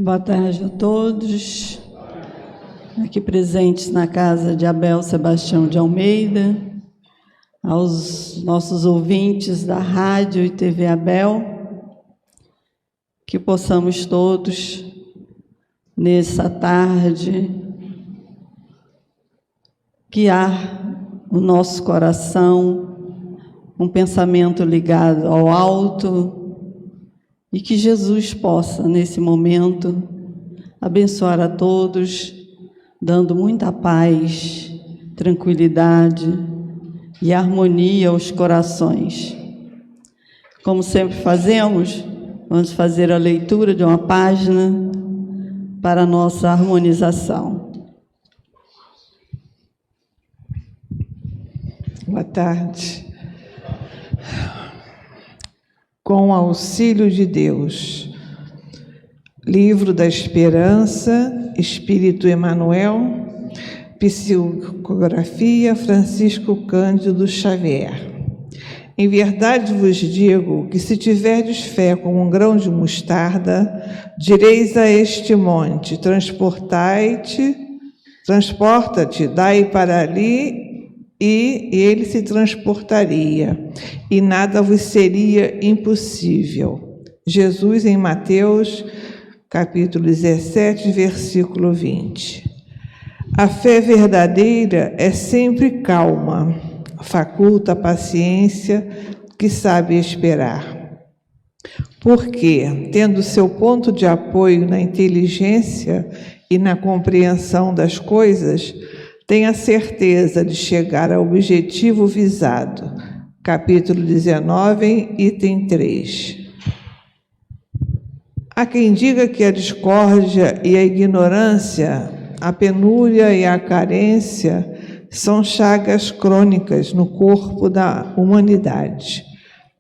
Boa tarde a todos, aqui presentes na casa de Abel Sebastião de Almeida, aos nossos ouvintes da Rádio e TV Abel, que possamos todos, nessa tarde, guiar o nosso coração, um pensamento ligado ao alto, e que Jesus possa, nesse momento, abençoar a todos, dando muita paz, tranquilidade e harmonia aos corações. Como sempre fazemos, vamos fazer a leitura de uma página para a nossa harmonização. Boa tarde. Com o auxílio de Deus. Livro da Esperança, Espírito Emmanuel, Psicografia, Francisco Cândido Xavier. Em verdade vos digo que se tiverdes fé como um grão de mostarda, direis a este monte, transporta-te daí para ali, e ele se transportaria, e nada vos seria impossível. Jesus em Mateus, capítulo 17, versículo 20. A fé verdadeira é sempre calma, faculta a paciência que sabe esperar. Porque, tendo seu ponto de apoio na inteligência e na compreensão das coisas, tem a certeza de chegar ao objetivo visado. Capítulo 19, item 3. Há quem diga que a discórdia e a ignorância, a penúria e a carência são chagas crônicas no corpo da humanidade,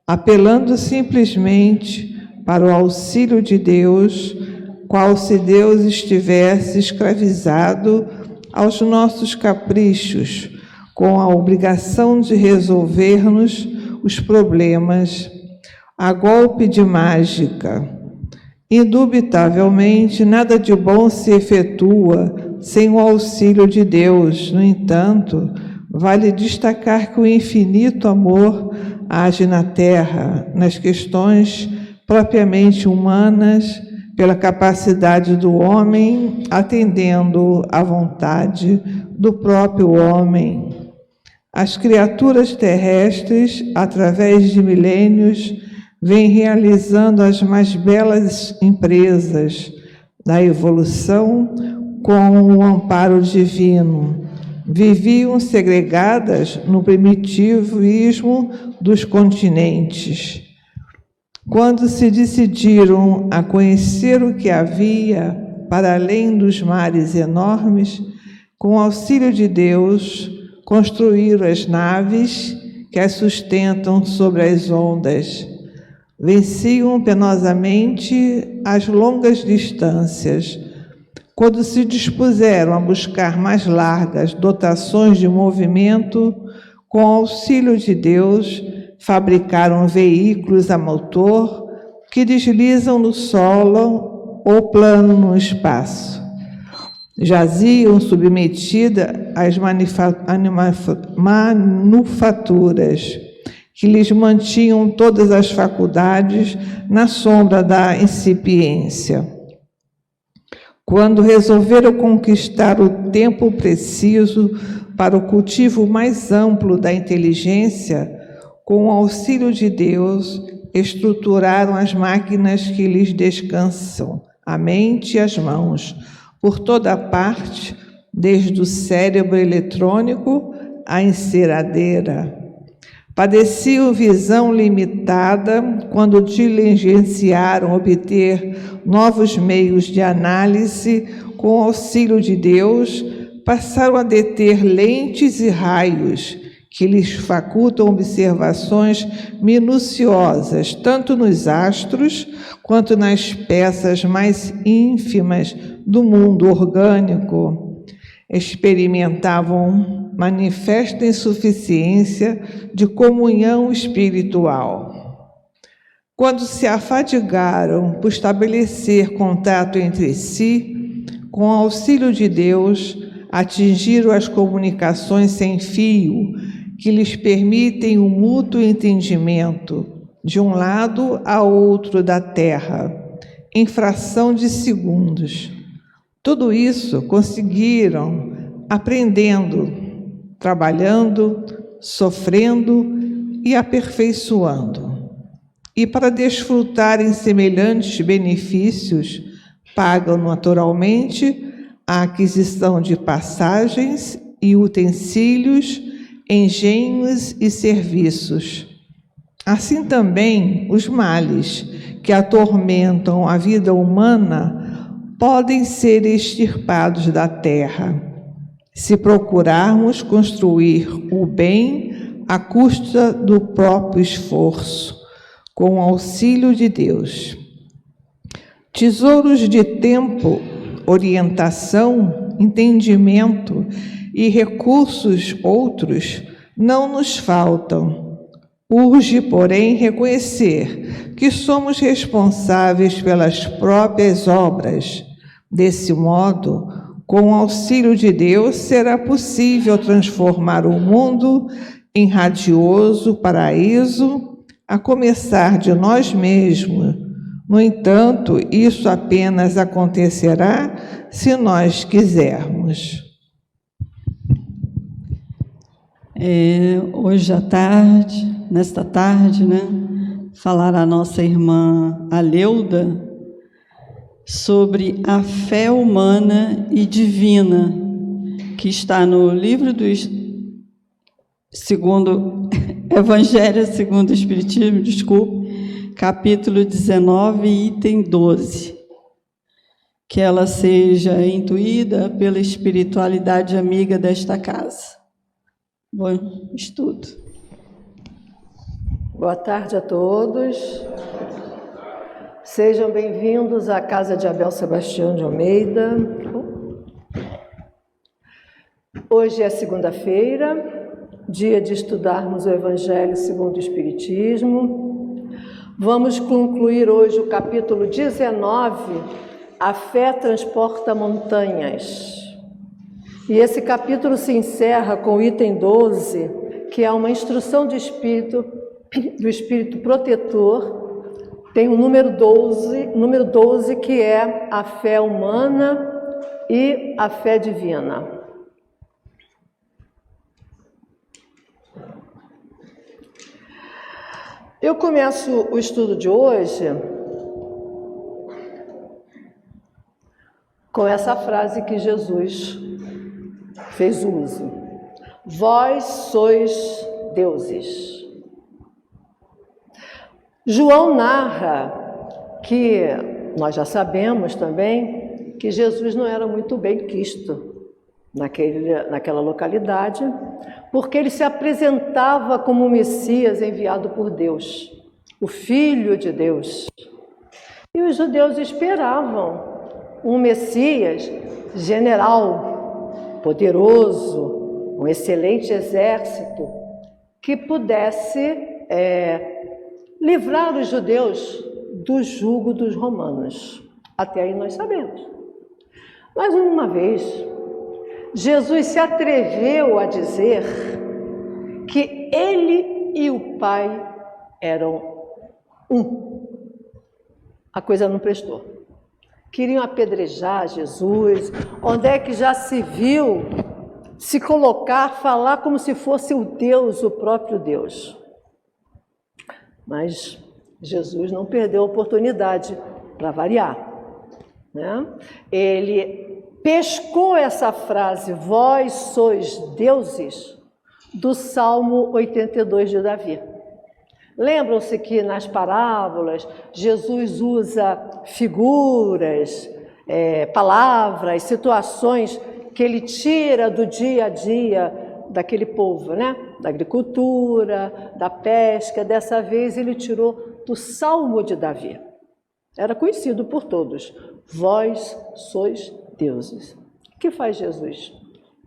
apelando simplesmente para o auxílio de Deus, qual se Deus estivesse escravizado aos nossos caprichos, com a obrigação de resolver-nos os problemas a golpe de mágica. Indubitavelmente, nada de bom se efetua sem o auxílio de Deus. No entanto, vale destacar que o infinito amor age na terra, nas questões propriamente humanas, pela capacidade do homem, atendendo à vontade do próprio homem. As criaturas terrestres, através de milênios, vêm realizando as mais belas empresas da evolução com o amparo divino. Viviam segregadas no primitivismo dos continentes. Quando se decidiram a conhecer o que havia para além dos mares enormes, com o auxílio de Deus, construíram as naves que as sustentam sobre as ondas. Venciam penosamente as longas distâncias. Quando se dispuseram a buscar mais largas dotações de movimento, com o auxílio de Deus, fabricaram veículos a motor que deslizam no solo ou plano no espaço. Jaziam submetidas às manufaturas que lhes mantinham todas as faculdades na sombra da incipiência. Quando resolveram conquistar o tempo preciso para o cultivo mais amplo da inteligência, com o auxílio de Deus, estruturaram as máquinas que lhes descansam, a mente e as mãos, por toda parte, desde o cérebro eletrônico à enceradeira. Padeciam visão limitada quando diligenciaram obter novos meios de análise. Com o auxílio de Deus, passaram a deter lentes e raios que lhes facultam observações minuciosas, tanto nos astros quanto nas peças mais ínfimas do mundo orgânico. Experimentavam manifesta insuficiência de comunhão espiritual. Quando se afadigaram por estabelecer contato entre si, com o auxílio de Deus, atingiram as comunicações sem fio, que lhes permitem o mútuo entendimento, de um lado a outro da terra, em fração de segundos. Tudo isso conseguiram aprendendo, trabalhando, sofrendo e aperfeiçoando. E para desfrutarem semelhantes benefícios, pagam naturalmente a aquisição de passagens e utensílios, engenhos e serviços. Assim também os males que atormentam a vida humana podem ser extirpados da terra, se procurarmos construir o bem à custa do próprio esforço, com o auxílio de Deus. Tesouros de tempo, orientação, entendimento e recursos outros não nos faltam. Urge, porém, reconhecer que somos responsáveis pelas próprias obras. Desse modo, com o auxílio de Deus, será possível transformar o mundo em radioso paraíso, a começar de nós mesmos. No entanto, isso apenas acontecerá se nós quisermos. Hoje à tarde, nesta tarde, falará a nossa irmã Aleuda sobre a fé humana e divina, que está no livro do Evangelho segundo o Espiritismo, capítulo 19, item 12. Que ela seja intuída pela espiritualidade amiga desta casa. Bom estudo. Boa tarde a todos. Sejam bem-vindos à casa de Abel Sebastião de Almeida. Hoje é segunda-feira, dia de estudarmos o Evangelho segundo o Espiritismo. Vamos concluir hoje o capítulo 19, A Fé Transporta Montanhas. E esse capítulo se encerra com o item 12, que é uma instrução do Espírito protetor. Tem o número 12, que é a fé humana e a fé divina. Eu começo o estudo de hoje com essa frase que Jesus fez uso: vós sois deuses. João narra que, nós já sabemos também, que Jesus não era muito bem quisto naquela localidade, porque ele se apresentava como o Messias enviado por Deus, o Filho de Deus. E os judeus esperavam um Messias general, poderoso, um excelente exército, que pudesse livrar os judeus do jugo dos romanos. Até aí nós sabemos. Mas uma vez, Jesus se atreveu a dizer que ele e o Pai eram um. A coisa não prestou. Queriam apedrejar Jesus. Onde é que já se viu se colocar, falar como se fosse o Deus, o próprio Deus? Mas Jesus não perdeu a oportunidade, para variar, Ele pescou essa frase, vós sois deuses, do Salmo 82 de Davi. Lembram-se que nas parábolas Jesus usa figuras, palavras, situações que ele tira do dia a dia daquele povo, da agricultura, da pesca. Dessa vez ele tirou do Salmo de Davi. Era conhecido por todos. Vós sois deuses. O que faz Jesus?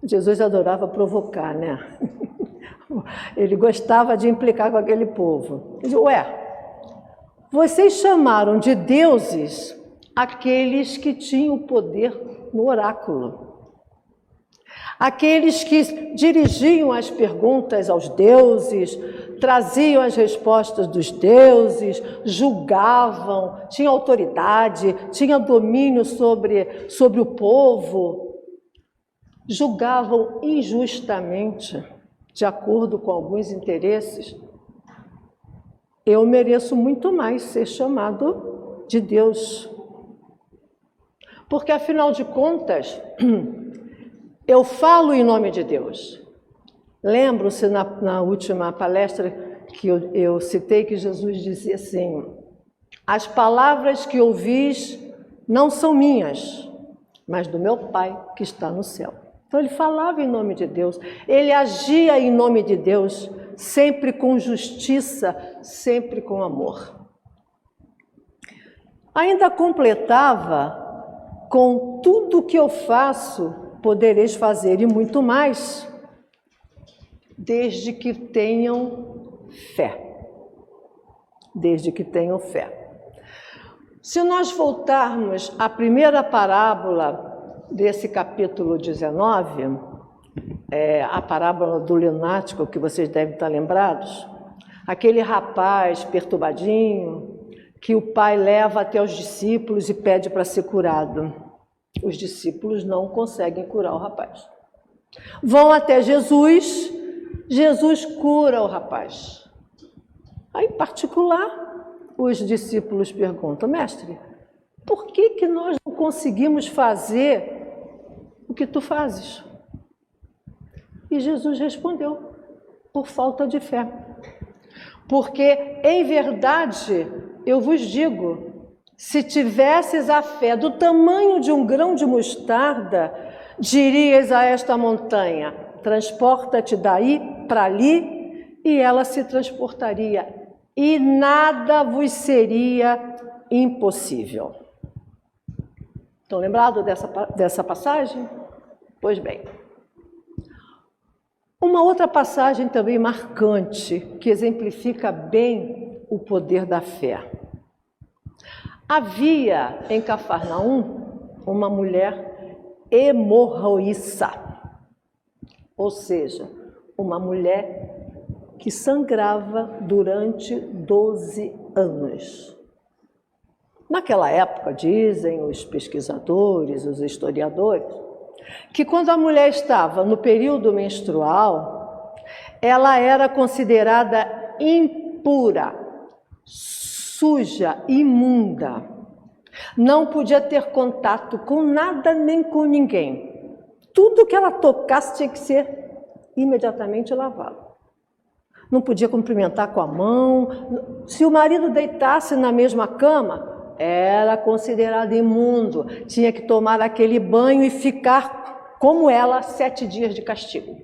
Jesus adorava provocar, Ele gostava de implicar com aquele povo. Ele disse, Vocês chamaram de deuses aqueles que tinham poder no oráculo, aqueles que dirigiam as perguntas aos deuses, traziam as respostas dos deuses, julgavam, tinham autoridade, tinham domínio sobre o povo, julgavam injustamente, de acordo com alguns interesses. Eu mereço muito mais ser chamado de Deus. Porque, afinal de contas, eu falo em nome de Deus. Lembro-se na última palestra que eu citei que Jesus dizia assim: as palavras que ouvis não são minhas, mas do meu Pai que está no céu. Então ele falava em nome de Deus, ele agia em nome de Deus, sempre com justiça, sempre com amor. Ainda completava: com tudo que eu faço, podereis fazer e muito mais, desde que tenham fé. Desde que tenham fé. Se nós voltarmos à primeira parábola desse capítulo 19, a parábola do lunático, que vocês devem estar lembrados, aquele rapaz perturbadinho, que o pai leva até os discípulos e pede para ser curado. Os discípulos não conseguem curar o rapaz. Vão até Jesus, Jesus cura o rapaz. Aí, em particular, os discípulos perguntam: mestre, por que nós não conseguimos fazer o que tu fazes? E Jesus respondeu: por falta de fé. Porque, em verdade, eu vos digo, se tivesses a fé do tamanho de um grão de mostarda, dirias a esta montanha: transporta-te daí para ali, e ela se transportaria, e nada vos seria impossível. Estão lembrados dessa passagem? Pois bem. Uma outra passagem também marcante, que exemplifica bem o poder da fé. Havia em Cafarnaum uma mulher hemorroíça, ou seja, uma mulher que sangrava durante 12 anos. Naquela época, dizem os pesquisadores, os historiadores, que quando a mulher estava no período menstrual, ela era considerada impura, suja, imunda. Não podia ter contato com nada nem com ninguém. Tudo que ela tocasse tinha que ser imediatamente lavado. Não podia cumprimentar com a mão. Se o marido deitasse na mesma cama, era considerado imundo. Tinha que tomar aquele banho e ficar como ela 7 dias de castigo.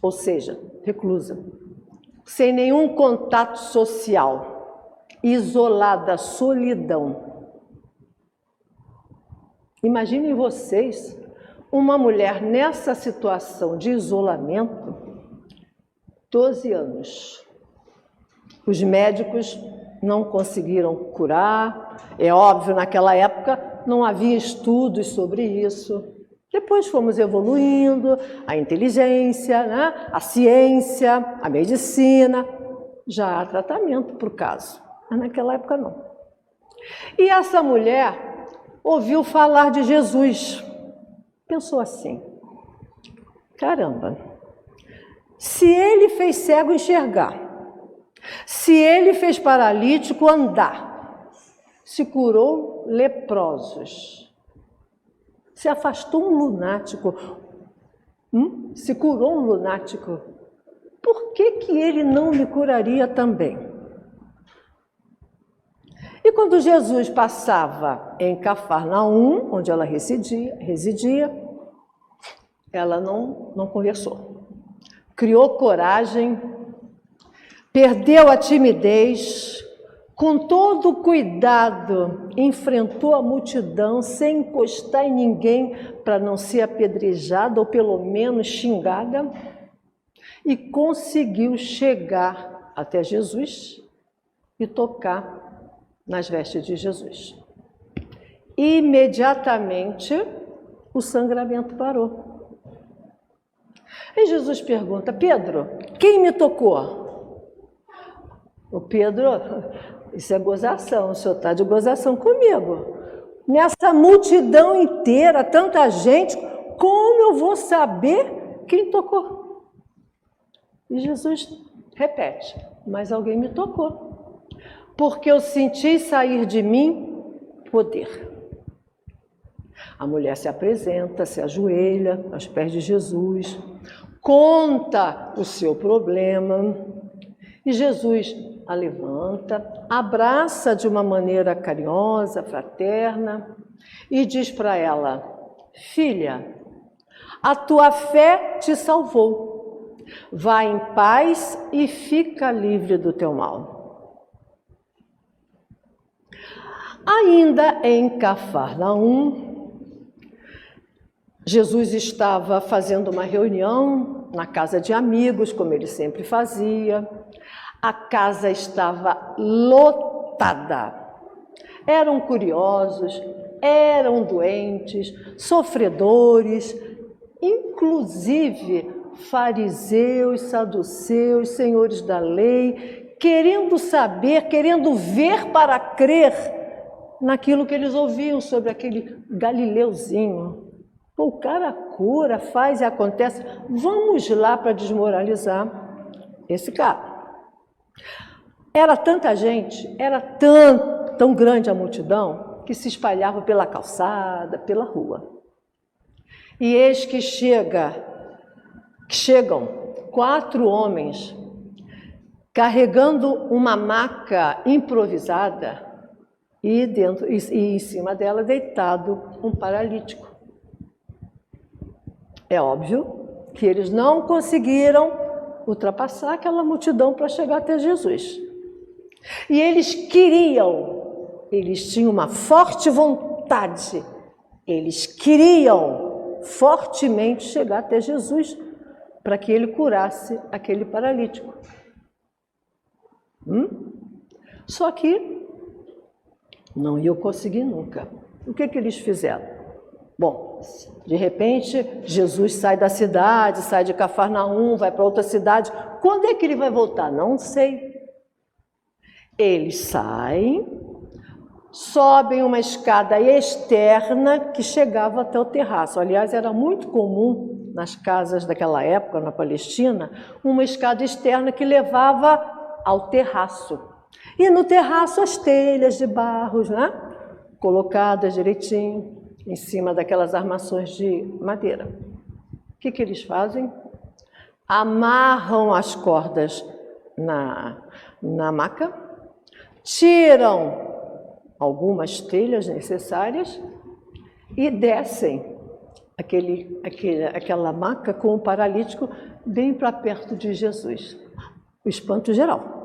Ou seja, reclusa. Sem nenhum contato social. Isolada, solidão. Imaginem vocês uma mulher nessa situação de isolamento, 12 anos. Os médicos não conseguiram curar. É óbvio, naquela época não havia estudos sobre isso. Depois fomos evoluindo, a inteligência, né? A ciência, a medicina. Já há tratamento para o caso, mas naquela época não. E essa mulher ouviu falar de Jesus. Pensou assim: caramba, se ele fez cego enxergar, se ele fez paralítico andar, se curou leprosos, se afastou um lunático, se curou um lunático, por que ele não me curaria também? E quando Jesus passava em Cafarnaum, onde ela residia, ela não conversou. Criou coragem, perdeu a timidez, com todo cuidado, enfrentou a multidão sem encostar em ninguém para não ser apedrejada ou pelo menos xingada, e conseguiu chegar até Jesus e tocar nas vestes de Jesus. Imediatamente, o sangramento parou. E Jesus pergunta: Pedro, quem me tocou? O Pedro, isso é gozação, o senhor está de gozação comigo. Nessa multidão inteira, tanta gente, como eu vou saber quem tocou? E Jesus repete: mas alguém me tocou, porque eu senti sair de mim poder. A mulher se apresenta, se ajoelha aos pés de Jesus, conta o seu problema, e Jesus a levanta, abraça de uma maneira carinhosa, fraterna, e diz para ela: filha, a tua fé te salvou, vai em paz e fica livre do teu mal. Ainda em Cafarnaum, Jesus estava fazendo uma reunião na casa de amigos, como ele sempre fazia. A casa estava lotada. Eram curiosos, eram doentes, sofredores, inclusive fariseus, saduceus, senhores da lei, querendo saber, querendo ver para crer naquilo que eles ouviam sobre aquele galileuzinho. O cara cura, faz e acontece. Vamos lá para desmoralizar esse cara. Era tanta gente, era tão grande a multidão, que se espalhava pela calçada, pela rua. E eis que chegam 4 homens carregando uma maca improvisada e em cima dela deitado um paralítico. É óbvio que eles não conseguiram ultrapassar aquela multidão para chegar até Jesus. E eles tinham uma forte vontade, eles queriam fortemente chegar até Jesus para que ele curasse aquele paralítico. Só que não iam conseguir nunca. O que eles fizeram? Bom, de repente, Jesus sai da cidade, sai de Cafarnaum, vai para outra cidade. Quando é que ele vai voltar? Não sei. Eles saem, sobem uma escada externa que chegava até o terraço. Aliás, era muito comum nas casas daquela época, na Palestina, uma escada externa que levava ao terraço. E no terraço as telhas de barros, né? Colocadas direitinho em cima daquelas armações de madeira. O que eles fazem? Amarram as cordas na maca, tiram algumas telhas necessárias e descem aquela maca com o paralítico bem para perto de Jesus. O espanto geral.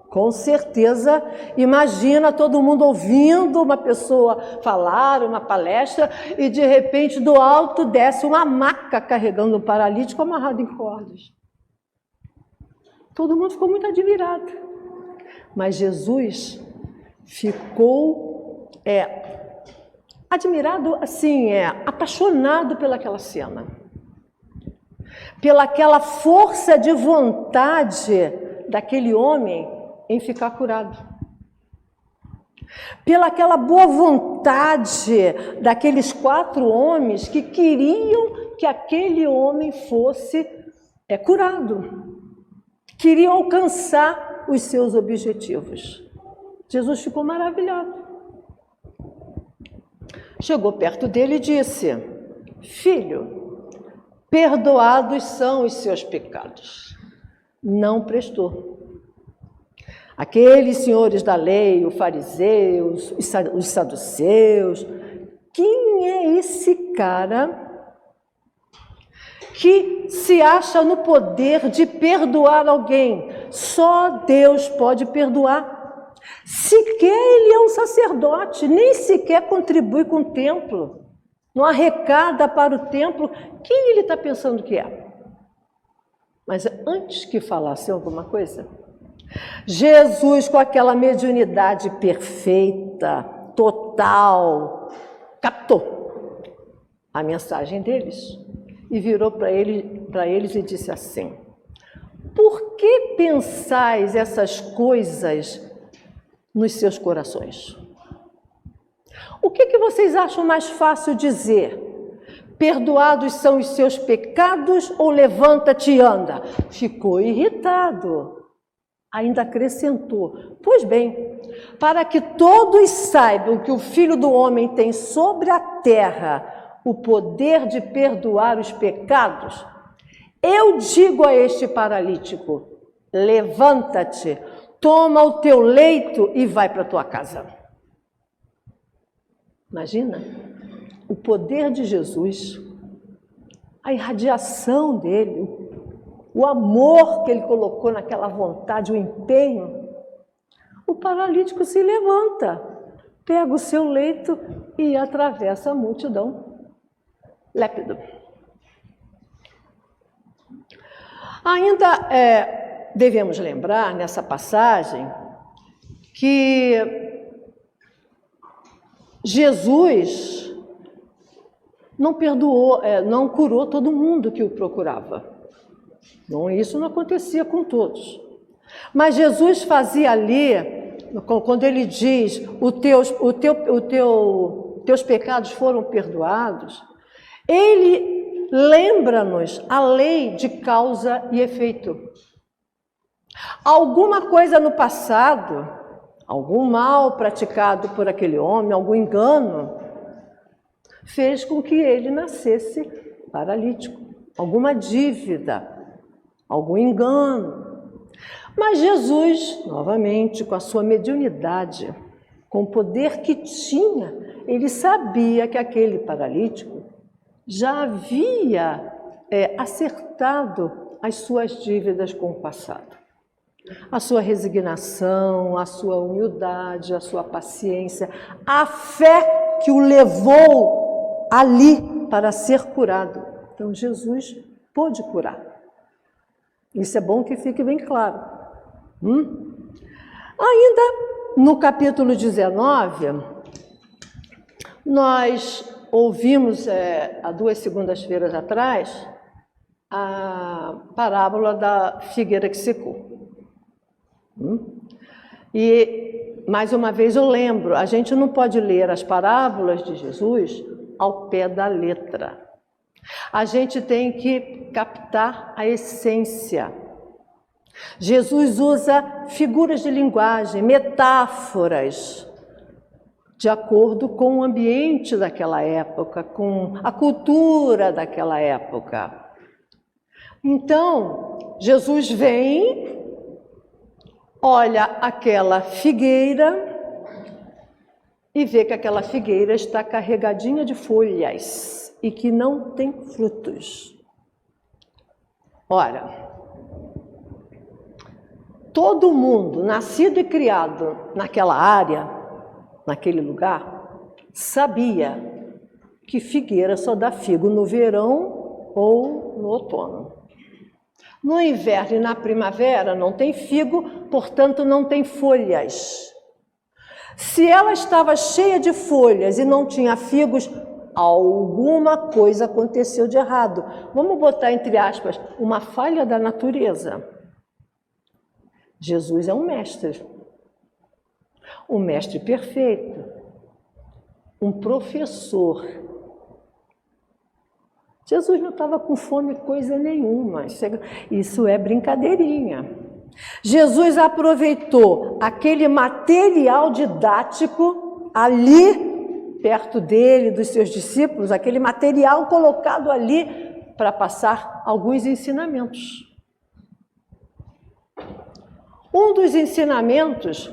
Com certeza, imagina todo mundo ouvindo uma pessoa falar, uma palestra, e de repente do alto desce uma maca carregando um paralítico amarrado em cordas. Todo mundo ficou muito admirado. Mas Jesus ficou admirado, assim, apaixonado pelaquela cena. Pelaquela força de vontade daquele homem em ficar curado. Pelaquela boa vontade daqueles 4 homens que queriam que aquele homem fosse curado. Queriam alcançar os seus objetivos. Jesus ficou maravilhado. Chegou perto dele e disse: filho, perdoados são os seus pecados. Não prestou. Aqueles senhores da lei, os fariseus, os saduceus, quem é esse cara que se acha no poder de perdoar alguém? Só Deus pode perdoar. Sequer ele é um sacerdote, nem sequer contribui com o templo, não arrecada para o templo. Quem ele está pensando que é? Mas antes que falasse alguma coisa, Jesus, com aquela mediunidade perfeita, total, captou a mensagem deles e virou para eles e disse assim: por que pensais essas coisas nos seus corações? O que vocês acham mais fácil dizer? Perdoados são os seus pecados ou levanta-te e anda? Ficou irritado. Ainda acrescentou: pois bem, para que todos saibam que o Filho do Homem tem sobre a terra o poder de perdoar os pecados, eu digo a este paralítico: levanta-te, toma o teu leito e vai para a tua casa. Imagina o poder de Jesus, a irradiação dele, o amor que ele colocou naquela vontade, o empenho. O paralítico se levanta, pega o seu leito e atravessa a multidão lépido. Ainda devemos lembrar nessa passagem que Jesus não perdoou, não curou todo mundo que o procurava. Não, isso não acontecia com todos. Mas Jesus fazia ali, quando ele diz: teus pecados foram perdoados, ele lembra-nos a lei de causa e efeito. Alguma coisa no passado, algum mal praticado por aquele homem, algum engano, fez com que ele nascesse paralítico. Alguma dívida, algum engano. Mas Jesus, novamente, com a sua mediunidade, com o poder que tinha, ele sabia que aquele paralítico já havia acertado as suas dívidas com o passado. A sua resignação, a sua humildade, a sua paciência, a fé que o levou ali para ser curado. Então, Jesus pôde curar. Isso é bom que fique bem claro. Ainda no capítulo 19, nós ouvimos, há 2 segundas-feiras atrás, a parábola da figueira que secou. E, mais uma vez, eu lembro, a gente não pode ler as parábolas de Jesus ao pé da letra. A gente tem que captar a essência. Jesus usa figuras de linguagem, metáforas, de acordo com o ambiente daquela época, com a cultura daquela época. Então, Jesus vem, olha aquela figueira e vê que aquela figueira está carregadinha de folhas e que não tem frutos. Ora, todo mundo nascido e criado naquela área, naquele lugar, sabia que figueira só dá figo no verão ou no outono. No inverno e na primavera não tem figo, portanto não tem folhas. Se ela estava cheia de folhas e não tinha figos, alguma coisa aconteceu de errado. Vamos botar entre aspas, uma falha da natureza. Jesus é um mestre perfeito, um professor. Jesus não estava com fome coisa nenhuma, isso é brincadeirinha. Jesus aproveitou aquele material didático ali, perto dele, dos seus discípulos, aquele material colocado ali para passar alguns ensinamentos. Um dos ensinamentos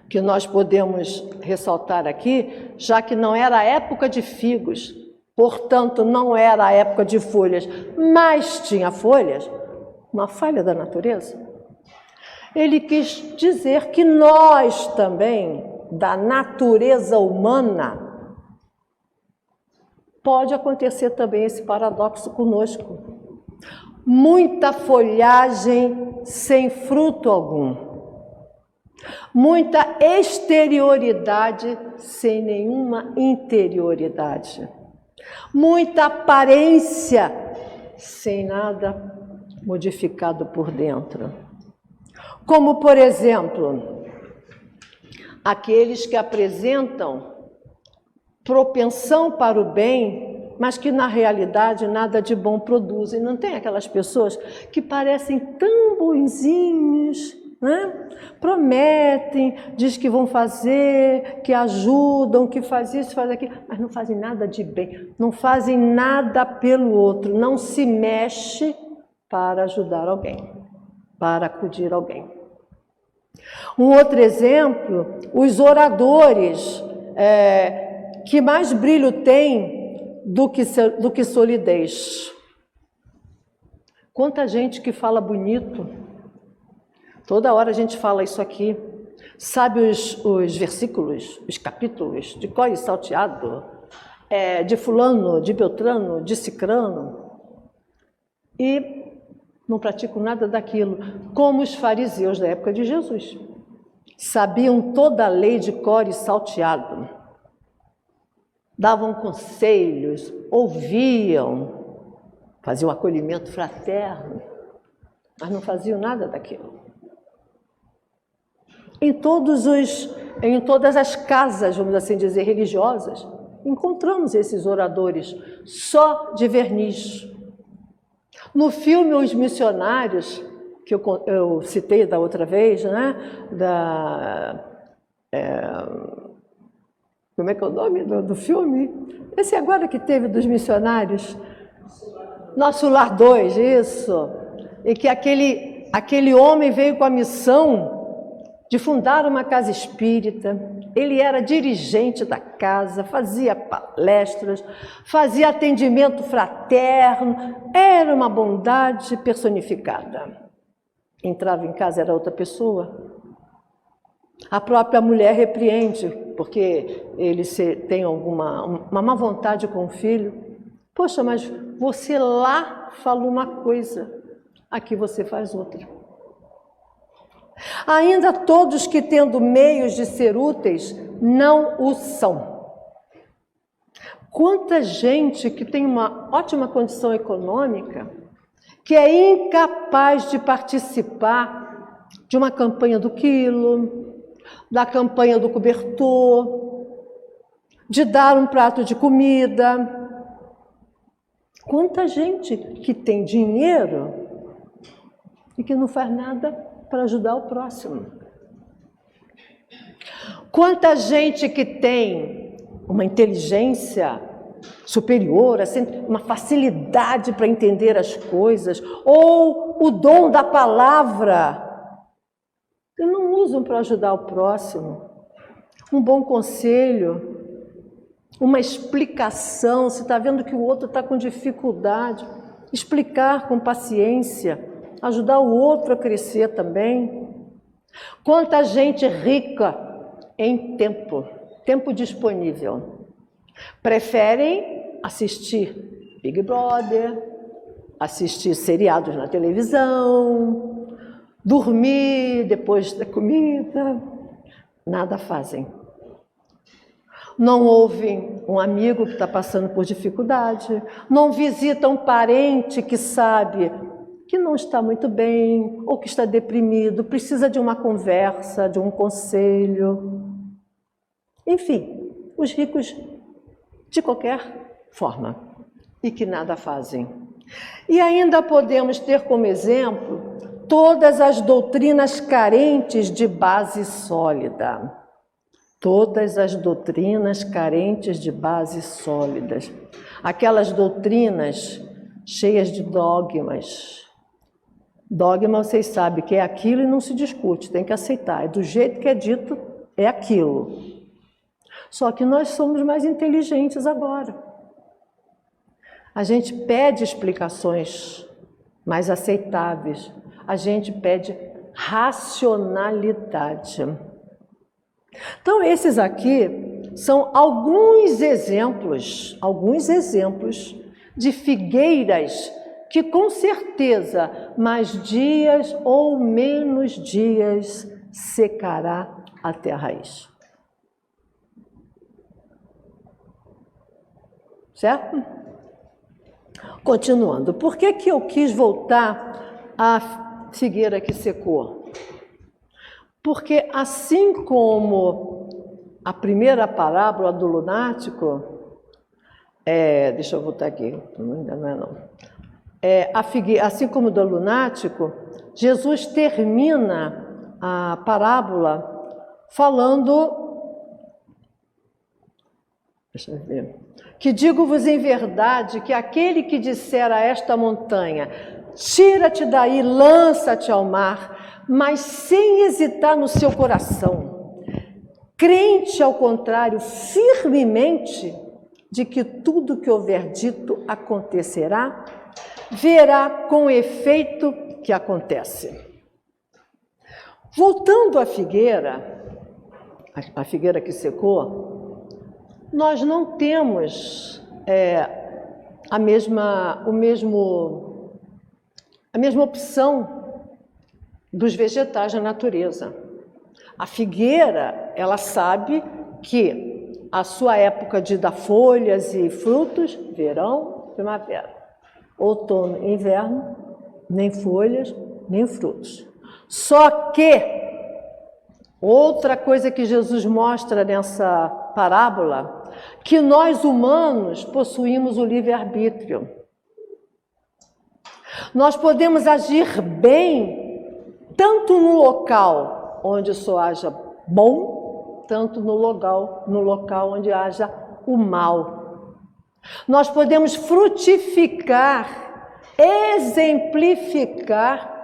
que nós podemos ressaltar aqui, já que não era a época de figos, portanto não era a época de folhas, mas tinha folhas, uma falha da natureza. Ele quis dizer que nós também, da natureza humana, pode acontecer também esse paradoxo conosco. muita folhagem sem fruto algum, muita exterioridade sem nenhuma interioridade, muita aparência sem nada modificado por dentro. Como, por exemplo, aqueles que apresentam propensão para o bem, mas que na realidade nada de bom produzem. Não tem aquelas pessoas que parecem tão bonzinhos, né? Prometem, diz que vão fazer, que ajudam, que fazem isso, fazem aquilo, mas não fazem nada de bem, não fazem nada pelo outro, não se mexe para ajudar alguém, para acudir alguém. Um outro exemplo, os oradores que mais brilho têm do que solidez. Quanta gente que fala bonito, toda hora a gente fala isso aqui, sabe os versículos, os capítulos, de cor e salteado, de fulano, de beltrano, de cicrano, e não praticam nada daquilo, como os fariseus da época de Jesus. Sabiam toda a lei de cor e salteado, davam conselhos, ouviam, faziam acolhimento fraterno, mas não faziam nada daquilo. Em todas as casas, vamos assim dizer, religiosas, encontramos esses oradores só de verniz. No filme Os Missionários, que eu citei da outra vez, né? Como é que é o nome do filme? Esse agora que teve dos missionários. Nosso Lar 2, isso. E que aquele homem veio com a missão de fundar uma casa espírita. Ele era dirigente da casa, fazia palestras, fazia atendimento fraterno, era uma bondade personificada. Entrava em casa, era outra pessoa. A própria mulher repreende, porque ele tem uma má vontade com o filho. Poxa, mas você lá falou uma coisa, aqui você faz outra. Ainda todos que, tendo meios de ser úteis, não o são. Quanta gente que tem uma ótima condição econômica, que é incapaz de participar de uma campanha do quilo, da campanha do cobertor, de dar um prato de comida. Quanta gente que tem dinheiro e que não faz nada para ajudar o próximo. Quanta gente que tem uma inteligência superior, assim, uma facilidade para entender as coisas, ou o dom da palavra, e não usam para ajudar o próximo. Um bom conselho, uma explicação, se está vendo que o outro está com dificuldade, explicar com paciência, ajudar o outro a crescer também. Quanta gente rica em tempo disponível, preferem assistir Big Brother, assistir seriados na televisão, dormir depois da comida, nada fazem. Não ouvem um amigo que está passando por dificuldade, não visitam um parente que sabe que não está muito bem, ou que está deprimido, precisa de uma conversa, de um conselho. Enfim, os ricos de qualquer forma, e que nada fazem. E ainda podemos ter como exemplo todas as doutrinas carentes de base sólida. Todas as doutrinas carentes de bases sólidas. Aquelas doutrinas cheias de dogmas. Dogma, vocês sabem que é aquilo e não se discute, tem que aceitar. É do jeito que é dito, é aquilo. Só que nós somos mais inteligentes agora. A gente pede explicações mais aceitáveis. A gente pede racionalidade. Então, esses aqui são alguns exemplos de figueiras que com certeza mais dias ou menos dias secará até a raiz. Certo? Continuando, por que eu quis voltar à figueira que secou? Porque assim como a primeira parábola do lunático, deixa eu voltar aqui, ainda não é não. Assim como do lunático, Jesus termina a parábola falando, deixa eu ver, que digo-vos em verdade que aquele que disser a esta montanha, tira-te daí, lança-te ao mar, mas sem hesitar no seu coração, crente ao contrário, firmemente, de que tudo que houver dito acontecerá, verá com efeito que acontece. Voltando à figueira, a figueira que secou, nós não temos a mesma opção dos vegetais da natureza. A figueira, ela sabe que a sua época de dar folhas e frutos, verão, primavera. Outono e inverno, nem folhas, nem frutos. Só que, outra coisa que Jesus mostra nessa parábola, que nós humanos possuímos o livre-arbítrio. Nós podemos agir bem, tanto no local onde só haja bom, tanto no local onde haja o mal. Nós podemos frutificar, exemplificar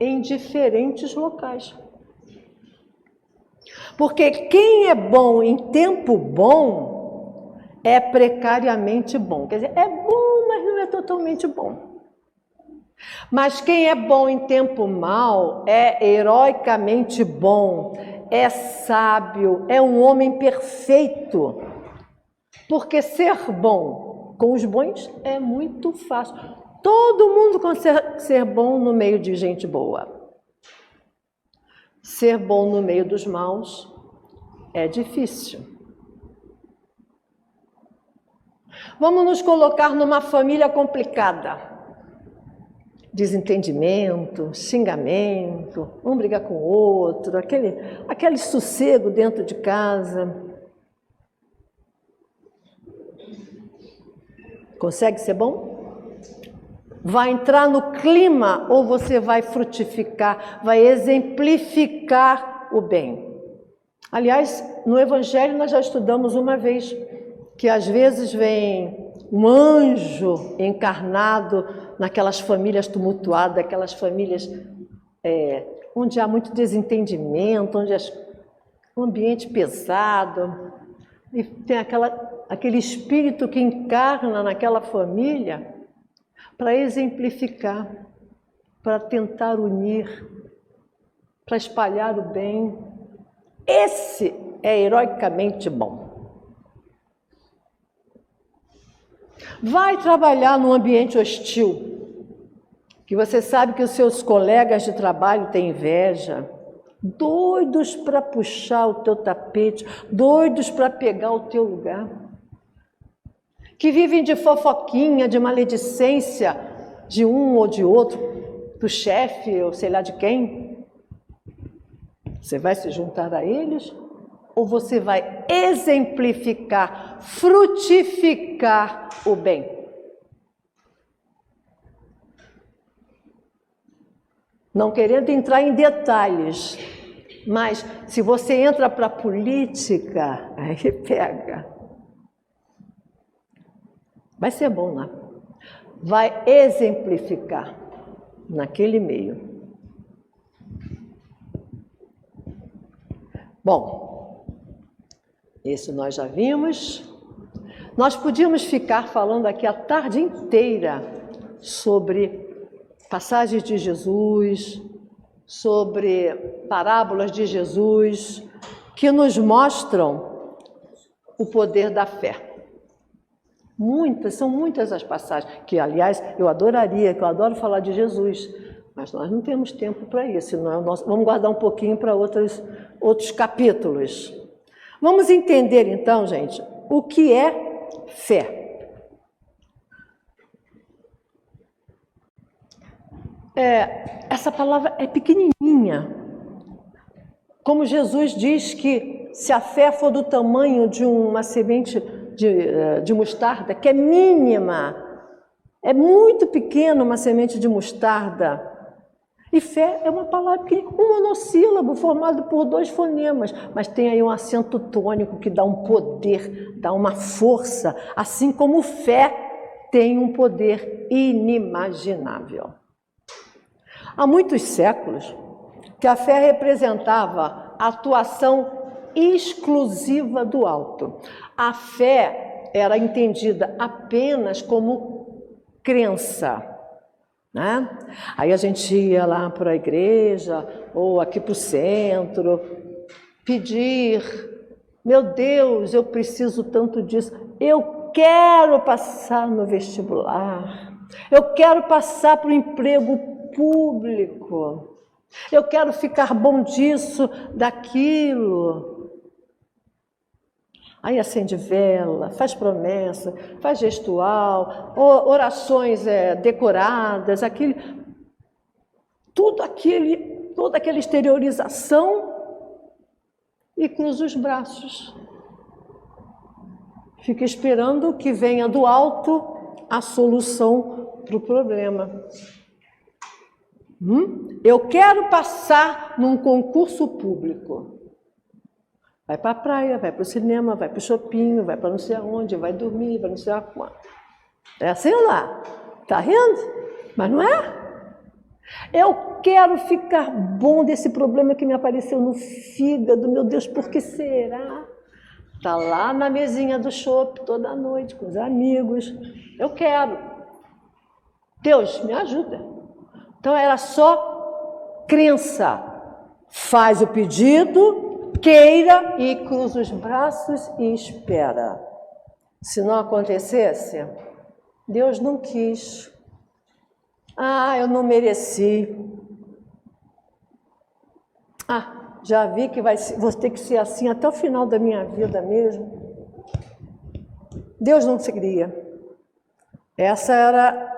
em diferentes locais. Porque quem é bom em tempo bom é precariamente bom. Quer dizer, é bom, mas não é totalmente bom. Mas quem é bom em tempo mau é heroicamente bom, é sábio, é um homem perfeito. Porque ser bom com os bons é muito fácil. Todo mundo consegue ser bom no meio de gente boa. Ser bom no meio dos maus é difícil. Vamos nos colocar numa família complicada. Desentendimento, xingamento, um briga com o outro, aquele sossego dentro de casa. Consegue ser bom? Vai entrar no clima ou você vai frutificar, vai exemplificar o bem? Aliás, no Evangelho nós já estudamos uma vez que às vezes vem um anjo encarnado naquelas famílias tumultuadas, aquelas famílias onde há muito desentendimento, onde é um ambiente pesado, e tem aquele espírito que encarna naquela família para exemplificar, para tentar unir, para espalhar o bem. Esse é heroicamente bom. Vai trabalhar num ambiente hostil, que você sabe que os seus colegas de trabalho têm inveja, doidos para puxar o teu tapete, doidos para pegar o teu lugar, que vivem de fofoquinha, de maledicência de um ou de outro, do chefe ou sei lá de quem. Você vai se juntar a eles ou você vai exemplificar, frutificar o bem? Não querendo entrar em detalhes, mas se você entra para a política, aí pega. Vai ser bom lá. Vai exemplificar naquele meio. Bom, esse nós já vimos. Nós podíamos ficar falando aqui a tarde inteira sobre passagens de Jesus, sobre parábolas de Jesus, que nos mostram o poder da fé. São muitas as passagens, que aliás eu adoraria, que eu adoro falar de Jesus, mas nós não temos tempo para isso, vamos guardar um pouquinho para outros capítulos. Vamos entender então, gente, o que é fé. Essa palavra é pequenininha. Como Jesus diz que se a fé for do tamanho de uma semente de mostarda, que é mínima, é muito pequena uma semente de mostarda. E fé é uma palavra pequena, um monossílabo formado por 2 fonemas, mas tem aí um acento tônico que dá um poder, dá uma força, assim como fé tem um poder inimaginável. Há muitos séculos que a fé representava a atuação exclusiva do alto. A fé era entendida apenas como crença, né? Aí a gente ia lá para a igreja ou aqui para o centro pedir: meu Deus, eu preciso tanto disso, eu quero passar no vestibular, eu quero passar para o emprego público, eu quero ficar bom disso, daquilo. Aí acende vela, faz promessa, faz gestual, orações decoradas, toda aquela exteriorização, e cruza os braços. Fica esperando que venha do alto a solução para o problema. Eu quero passar num concurso público. Vai para a praia, vai para o cinema, vai para o shopping, vai para não sei aonde, vai dormir, vai não sei aonde. É assim lá. Está rindo? Mas não é? Eu quero ficar bom desse problema que me apareceu no fígado. Meu Deus, por que será? Está lá na mesinha do shopping toda noite com os amigos. Eu quero. Deus, me ajuda. Então era só crença. Faz o pedido, queira e cruza os braços e espera. Se não acontecesse, Deus não quis. Eu não mereci. Já vi que vou ter que ser assim até o final da minha vida mesmo. Deus não queria. Essa era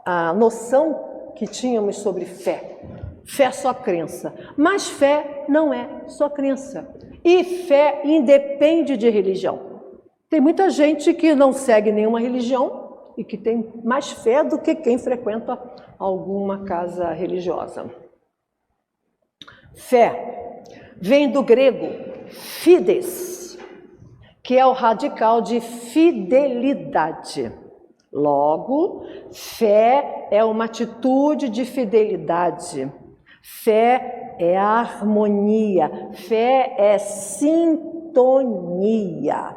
a noção que tínhamos sobre fé. Fé é só crença, mas fé não é só crença. E fé independe de religião. Tem muita gente que não segue nenhuma religião e que tem mais fé do que quem frequenta alguma casa religiosa. Fé vem do grego fides, que é o radical de fidelidade. Logo, fé é uma atitude de fidelidade. Fé é harmonia, fé é sintonia.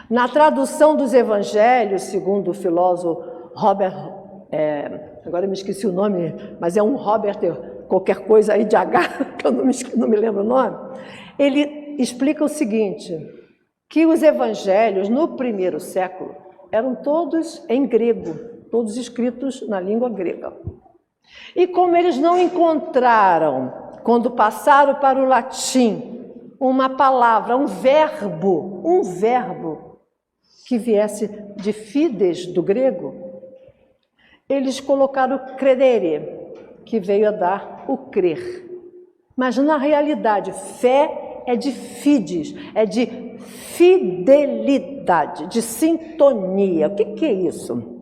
Na tradução dos evangelhos, segundo o filósofo Robert, agora eu me esqueci o nome, mas é um Robert, qualquer coisa aí de H, que eu não me lembro o nome, ele explica o seguinte, que os evangelhos no primeiro século eram todos em grego, todos escritos na língua grega. E como eles não encontraram, quando passaram para o latim, uma palavra, um verbo que viesse de fides do grego, eles colocaram credere, que veio a dar o crer. Mas na realidade, fé é de fides, é de fidelidade, de sintonia. O que é isso?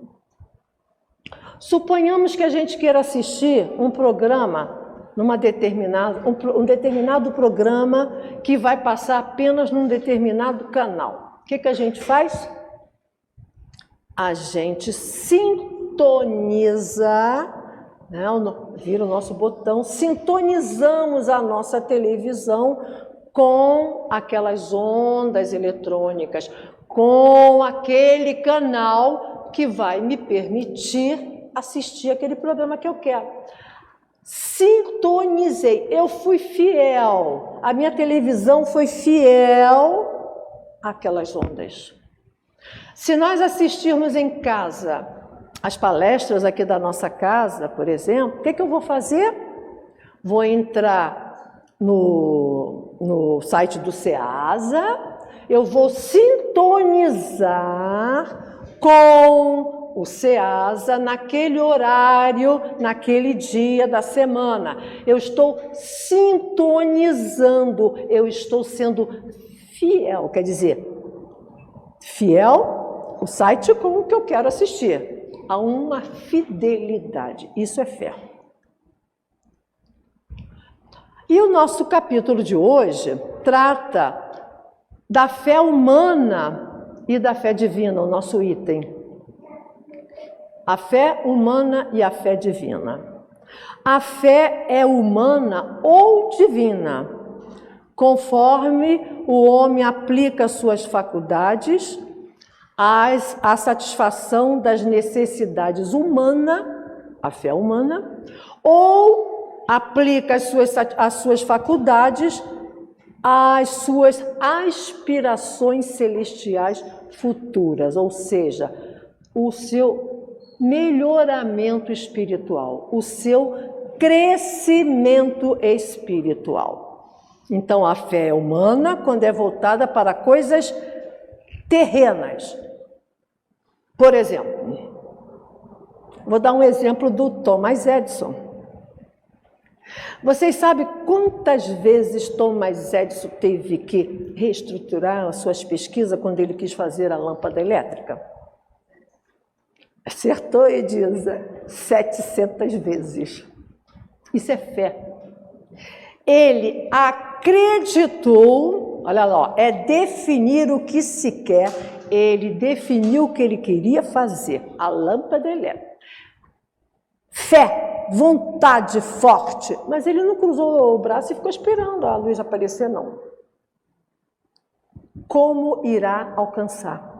Suponhamos que a gente queira assistir um programa, um determinado programa que vai passar apenas num determinado canal. O que a gente faz? A gente sintoniza, né, vira o nosso botão, sintonizamos a nossa televisão com aquelas ondas eletrônicas, com aquele canal que vai me permitir assistir aquele programa que eu quero. Sintonizei, eu fui fiel, a minha televisão foi fiel aquelas ondas. Se nós assistirmos em casa as palestras aqui da nossa casa, por exemplo, o que eu vou fazer? Vou entrar no site do SEASA, eu vou sintonizar com o SEASA naquele horário, naquele dia da semana. Eu estou sintonizando, eu estou sendo fiel, quer dizer, fiel, o site com o que eu quero assistir. Há uma fidelidade, isso é fé. E o nosso capítulo de hoje trata da fé humana e da fé divina, o nosso item. A fé humana e a fé divina. A fé é humana ou divina, conforme o homem aplica suas faculdades à satisfação das necessidades humanas, a fé humana, ou aplica as suas faculdades às suas aspirações celestiais futuras, ou seja, o seu melhoramento espiritual, o seu crescimento espiritual. Então, a fé humana, quando é voltada para coisas terrenas. Por exemplo, vou dar um exemplo do Thomas Edison. Vocês sabem quantas vezes Thomas Edison teve que reestruturar as suas pesquisas quando ele quis fazer a lâmpada elétrica? Acertou, Edisa? 700 vezes. Isso é fé. Ele acreditou, olha lá, é definir o que se quer, ele definiu o que ele queria fazer, a lâmpada elétrica. Fé, vontade forte, mas ele não cruzou o braço e ficou esperando a luz aparecer, não. Como irá alcançar?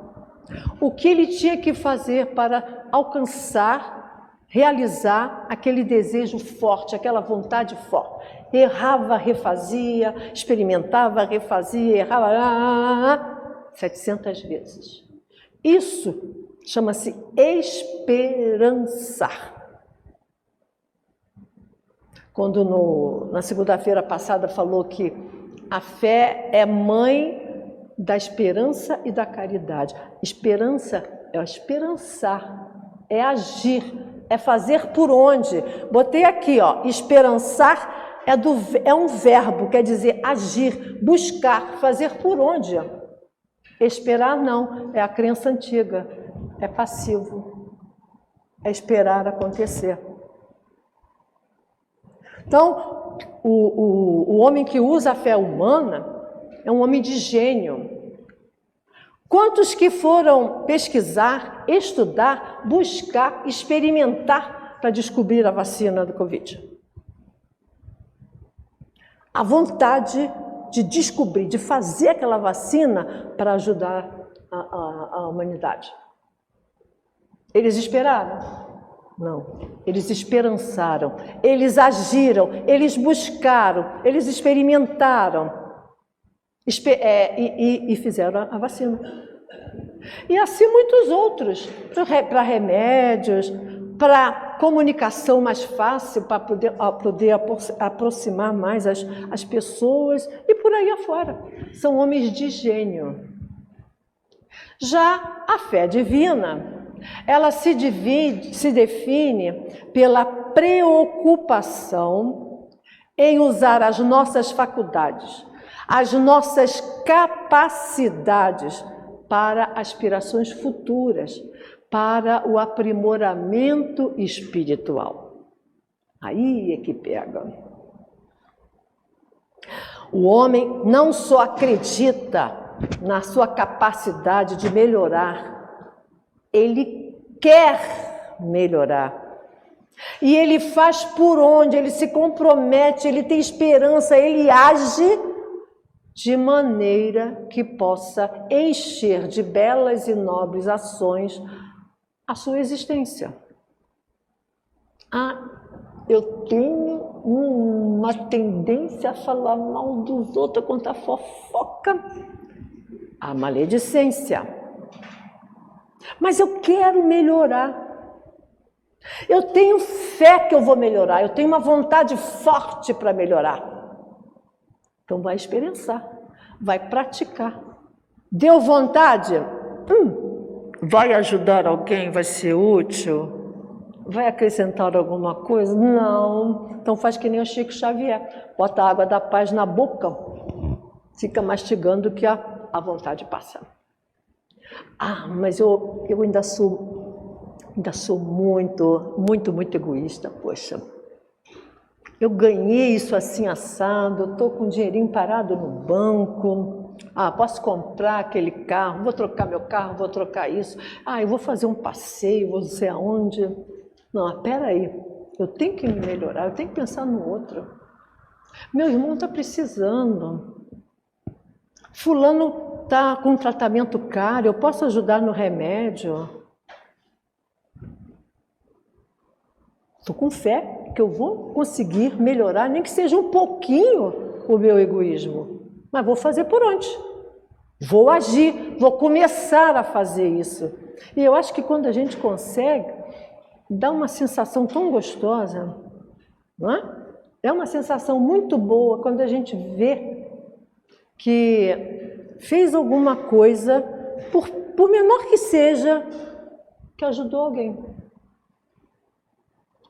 O que ele tinha que fazer para alcançar, realizar aquele desejo forte, aquela vontade forte? Errava, refazia, experimentava, refazia, errava, 700 vezes. Isso chama-se esperançar. Quando na segunda-feira passada falou que a fé é mãe da esperança e da caridade. Esperança é esperançar, é agir, é fazer por onde. Botei aqui, ó, esperançar é um verbo, quer dizer agir, buscar, fazer por onde. Esperar não, é a crença antiga, é passivo, é esperar acontecer. Então, o homem que usa a fé humana é um homem de gênio. Quantos que foram pesquisar, estudar, buscar, experimentar para descobrir a vacina do Covid? A vontade de descobrir, de fazer aquela vacina para ajudar a humanidade. Eles esperaram? Não. Eles esperançaram, eles agiram, eles buscaram, eles experimentaram. E fizeram a vacina. E assim muitos outros, para remédios, para comunicação mais fácil, para poder aproximar mais as pessoas e por aí afora. São homens de gênio. Já a fé divina, ela se define pela preocupação em usar as nossas faculdades, as nossas capacidades para aspirações futuras, para o aprimoramento espiritual. Aí é que pega. O homem não só acredita na sua capacidade de melhorar, ele quer melhorar. E ele faz por onde, ele se compromete, ele tem esperança, ele age de maneira que possa encher de belas e nobres ações a sua existência. Eu tenho uma tendência a falar mal dos outros, a contar fofoca. a maledicência. Mas eu quero melhorar. Eu tenho fé que eu vou melhorar, eu tenho uma vontade forte para melhorar. Então vai experienciar, vai praticar. Deu vontade? Vai ajudar alguém? Vai ser útil? Vai acrescentar alguma coisa? Não. Então faz que nem o Chico Xavier. Bota a água da paz na boca, fica mastigando que a vontade passa. Mas eu ainda sou muito egoísta, poxa. Eu ganhei isso assim assado, estou com um dinheirinho parado no banco. Posso comprar aquele carro, vou trocar meu carro, vou trocar isso. Eu vou fazer um passeio, vou não sei aonde. Não, espera aí, eu tenho que me melhorar, eu tenho que pensar no outro. Meu irmão está precisando. Fulano está com um tratamento caro, eu posso ajudar no remédio. Estou com fé que eu vou conseguir melhorar, nem que seja um pouquinho o meu egoísmo. Mas vou fazer por onde? Vou agir, vou começar a fazer isso. E eu acho que quando a gente consegue, dá uma sensação tão gostosa, não é? É uma sensação muito boa quando a gente vê que fez alguma coisa, por menor que seja, que ajudou alguém.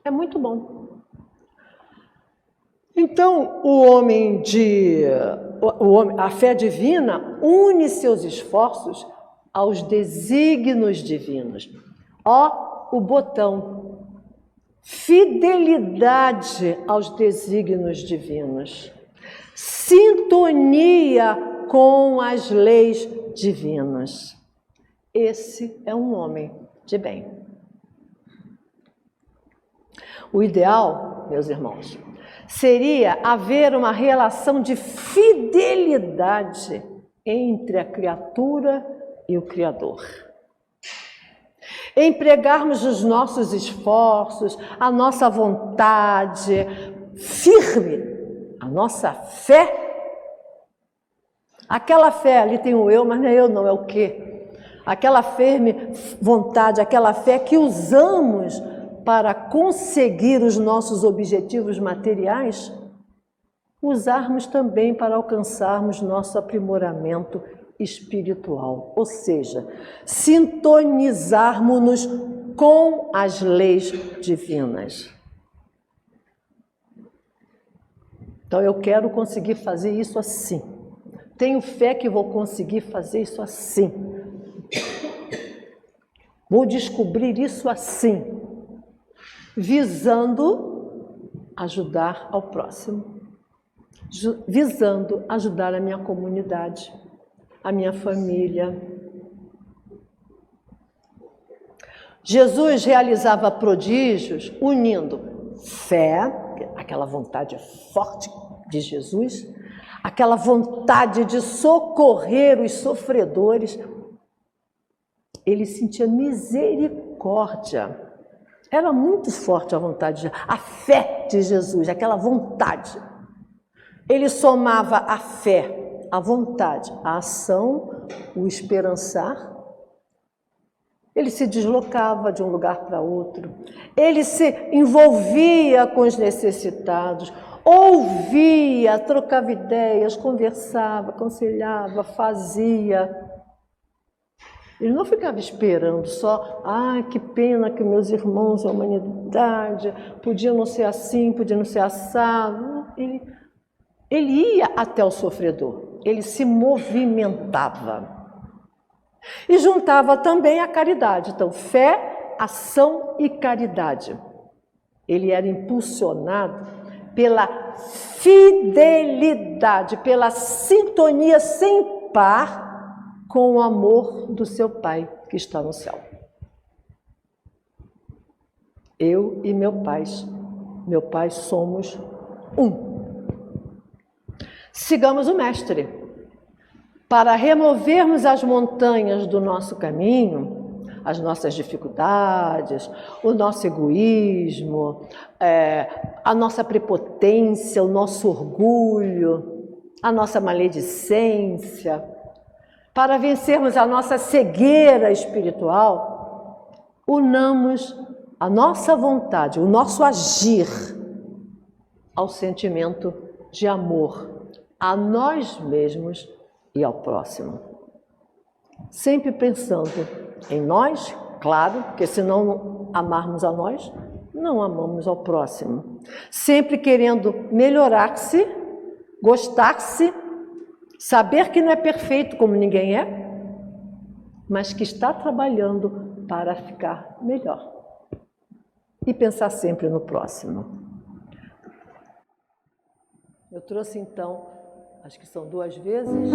É muito bom. Então, a fé divina une seus esforços aos desígnios divinos. O botão. Fidelidade aos desígnios divinos. Sintonia com as leis divinas. Esse é um homem de bem. O ideal, meus irmãos, seria haver uma relação de fidelidade entre a criatura e o Criador. Empregarmos os nossos esforços, a nossa vontade firme, a nossa fé. Aquela fé, ali tem o eu, mas não é eu não, é o quê? Aquela firme vontade, aquela fé que usamos para conseguir os nossos objetivos materiais, usarmos também para alcançarmos nosso aprimoramento espiritual, ou seja, sintonizarmos-nos com as leis divinas. Então eu quero conseguir fazer isso assim. Tenho fé que vou conseguir fazer isso assim. Vou descobrir isso assim, visando ajudar ao próximo, visando ajudar a minha comunidade, a minha família. Jesus realizava prodígios unindo fé, aquela vontade forte de Jesus, aquela vontade de socorrer os sofredores. Ele sentia misericórdia. Era muito forte a vontade, a fé de Jesus, aquela vontade. Ele somava a fé, a vontade, a ação, o esperançar. Ele se deslocava de um lugar para outro. Ele se envolvia com os necessitados, ouvia, trocava ideias, conversava, aconselhava, fazia. Ele não ficava esperando só, que pena que meus irmãos, a humanidade, podiam não ser assim, podiam não ser assado. Ele ia até o sofredor, ele se movimentava. E juntava também a caridade. Então, fé, ação e caridade. Ele era impulsionado pela fidelidade, pela sintonia sem par com o amor do seu Pai que está no céu. Eu e meu Pai somos um. Sigamos o Mestre. Para removermos as montanhas do nosso caminho, as nossas dificuldades, o nosso egoísmo, a nossa prepotência, o nosso orgulho, a nossa maledicência, para vencermos a nossa cegueira espiritual, unamos a nossa vontade, o nosso agir ao sentimento de amor a nós mesmos e ao próximo. Sempre pensando em nós, claro, porque se não amarmos a nós, não amamos ao próximo. Sempre querendo melhorar-se, gostar-se, saber que não é perfeito como ninguém é, mas que está trabalhando para ficar melhor. E pensar sempre no próximo. Eu trouxe então, acho que são 2 vezes,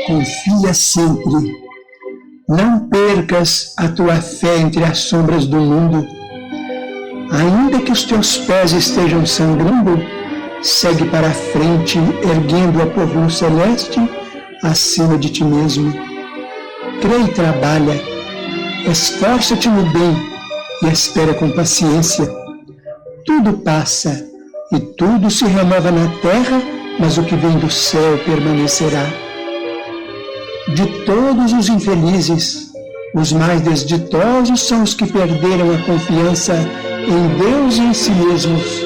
Confia sempre. Não percas a tua fé entre as sombras do mundo. Ainda que os teus pés estejam sangrando, segue para a frente, erguendo-a por luz celeste acima de ti mesmo. Crê e trabalha. Esforça-te no bem e espera com paciência. Tudo passa e tudo se renova na terra, mas o que vem do céu permanecerá. De todos os infelizes, os mais desditosos são os que perderam a confiança em Deus e em si mesmos,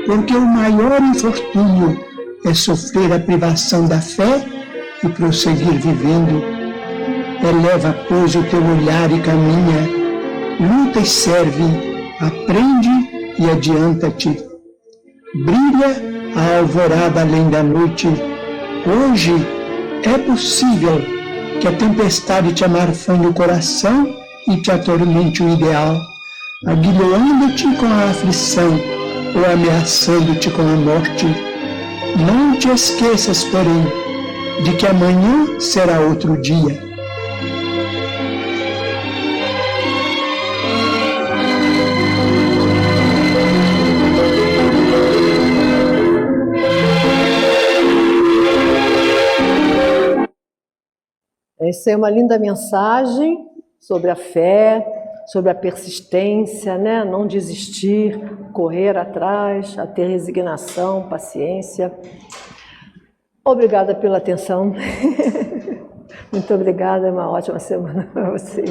porque o maior infortúnio é sofrer a privação da fé e prosseguir vivendo. Eleva, pois, o teu olhar e caminha, luta e serve, aprende e adianta-te. Brilha a alvorada além da noite. Hoje é possível que a tempestade te amarfanhe o coração e te atormente o ideal, aguilhoando-te com a aflição ou ameaçando-te com a morte. Não te esqueças, porém, de que amanhã será outro dia. Essa é uma linda mensagem sobre a fé, sobre a persistência, né? Não desistir, correr atrás, a ter resignação, paciência. Obrigada pela atenção. Muito obrigada, é uma ótima semana para você.